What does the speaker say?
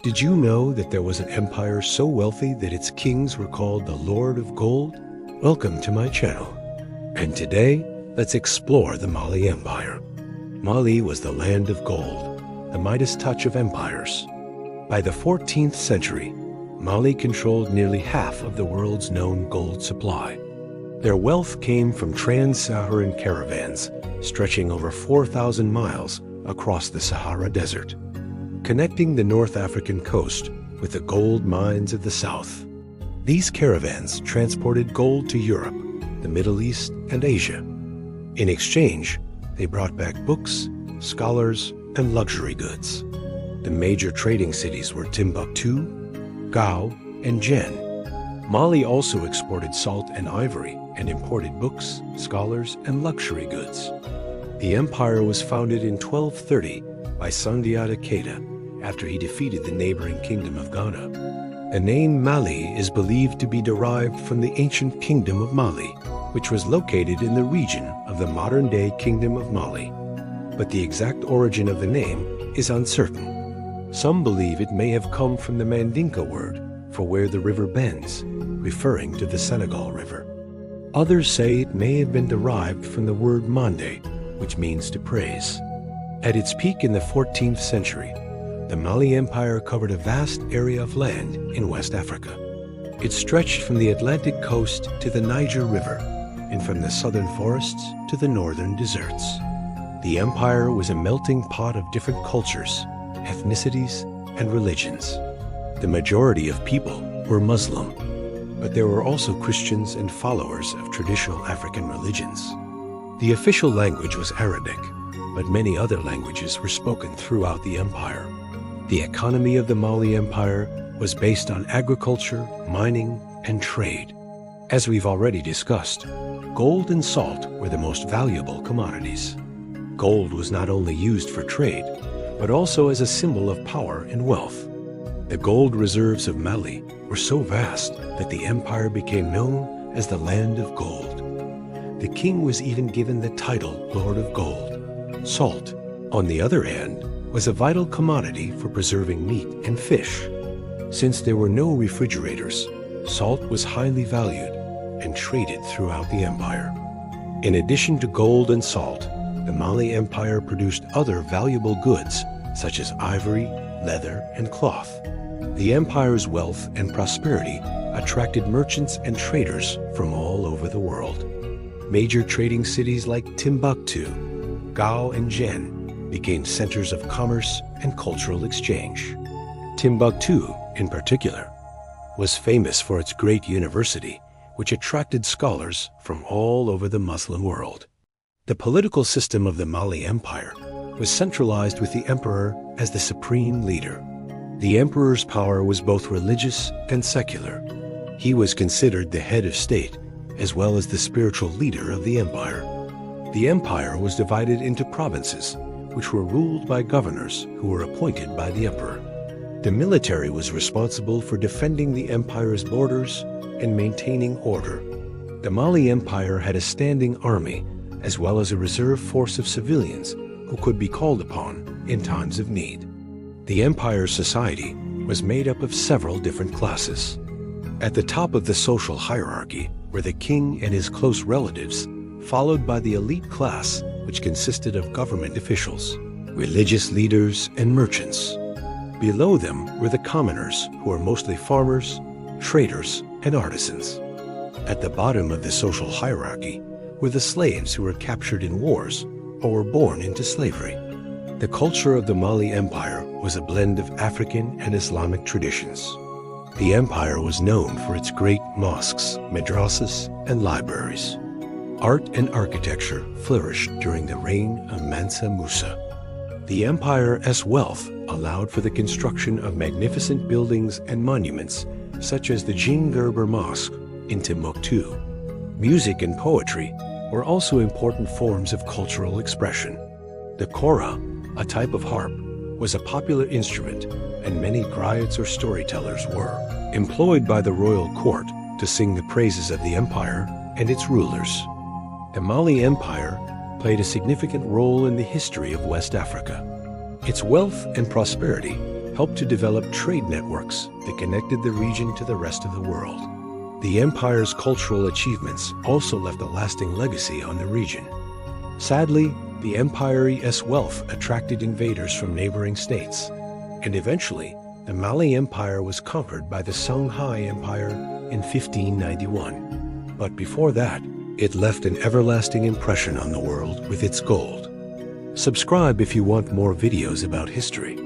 Did you know that there was an empire so wealthy that its kings were called the Lord of Gold? Welcome to my channel. And today, let's explore the Mali Empire. Mali was the land of gold, the Midas touch of empires. By the 14th century, Mali controlled nearly half of the world's known gold supply. Their wealth came from trans-Saharan caravans stretching over 4,000 miles across the Sahara Desert, connecting the North African coast with the gold mines of the south. These caravans transported gold to Europe, the Middle East, and Asia. In exchange, they brought back books, scholars, and luxury goods. The major trading cities were Timbuktu, Gao, and Jen. Mali also exported salt and ivory and imported books, scholars, and luxury goods. The empire was founded in 1230 by Sundiata Keita after he defeated the neighboring kingdom of Ghana. The name Mali is believed to be derived from the ancient kingdom of Mali, which was located in the region of the modern-day Kingdom of Mali. But the exact origin of the name is uncertain. Some believe it may have come from the Mandinka word for where the river bends, referring to the Senegal River. Others say it may have been derived from the word Mande, which means to praise. At its peak in the 14th century, the Mali Empire covered a vast area of land in West Africa. It stretched from the Atlantic coast to the Niger River and from the southern forests to the northern deserts. The empire was a melting pot of different cultures, ethnicities, and religions. The majority of people were Muslim, but there were also Christians and followers of traditional African religions. The official language was Arabic, but many other languages were spoken throughout the empire. The economy of the Mali Empire was based on agriculture, mining, and trade. As we've already discussed, gold and salt were the most valuable commodities. Gold was not only used for trade, but also as a symbol of power and wealth. The gold reserves of Mali were so vast that the empire became known as the Land of Gold. The king was even given the title Lord of Gold. Salt, on the other hand, was a vital commodity for preserving meat and fish. Since there were no refrigerators, salt was highly valued and traded throughout the empire. In addition to gold and salt, the Mali Empire produced other valuable goods such as ivory, leather, and cloth. The empire's wealth and prosperity attracted merchants and traders from all over the world. Major trading cities like Timbuktu, Gao, and Jen became centers of commerce and cultural exchange. Timbuktu, in particular, was famous for its great university, which attracted scholars from all over the Muslim world. The political system of the Mali Empire was centralized with the emperor as the supreme leader. The emperor's power was both religious and secular. He was considered the head of state, as well as the spiritual leader of the empire. The empire was divided into provinces, which were ruled by governors who were appointed by the emperor. The military was responsible for defending the empire's borders and maintaining order. The Mali Empire had a standing army, as well as a reserve force of civilians who could be called upon in times of need. The empire's society was made up of several different classes. At the top of the social hierarchy were the king and his close relatives, followed by the elite class, which consisted of government officials, religious leaders, and merchants. Below them were the commoners, who were mostly farmers, traders, and artisans. At the bottom of the social hierarchy were the slaves who were captured in wars or were born into slavery. The culture of the Mali Empire was a blend of African and Islamic traditions. The empire was known for its great mosques, madrasas, and libraries. Art and architecture flourished during the reign of Mansa Musa. The empire's wealth allowed for the construction of magnificent buildings and monuments, such as the Gerber Mosque in Timbuktu. Music and poetry were also important forms of cultural expression. The kora, a type of harp, was a popular instrument, and many griots or storytellers were employed by the royal court to sing the praises of the empire and its rulers. The Mali Empire played a significant role in the history of West Africa. Its wealth and prosperity helped to develop trade networks that connected the region to the rest of the world. The empire's cultural achievements also left a lasting legacy on the region. Sadly, the empire's wealth attracted invaders from neighboring states, and eventually, the Mali Empire was conquered by the Songhai Empire in 1591. But before that, it left an everlasting impression on the world with its gold. Subscribe if you want more videos about history.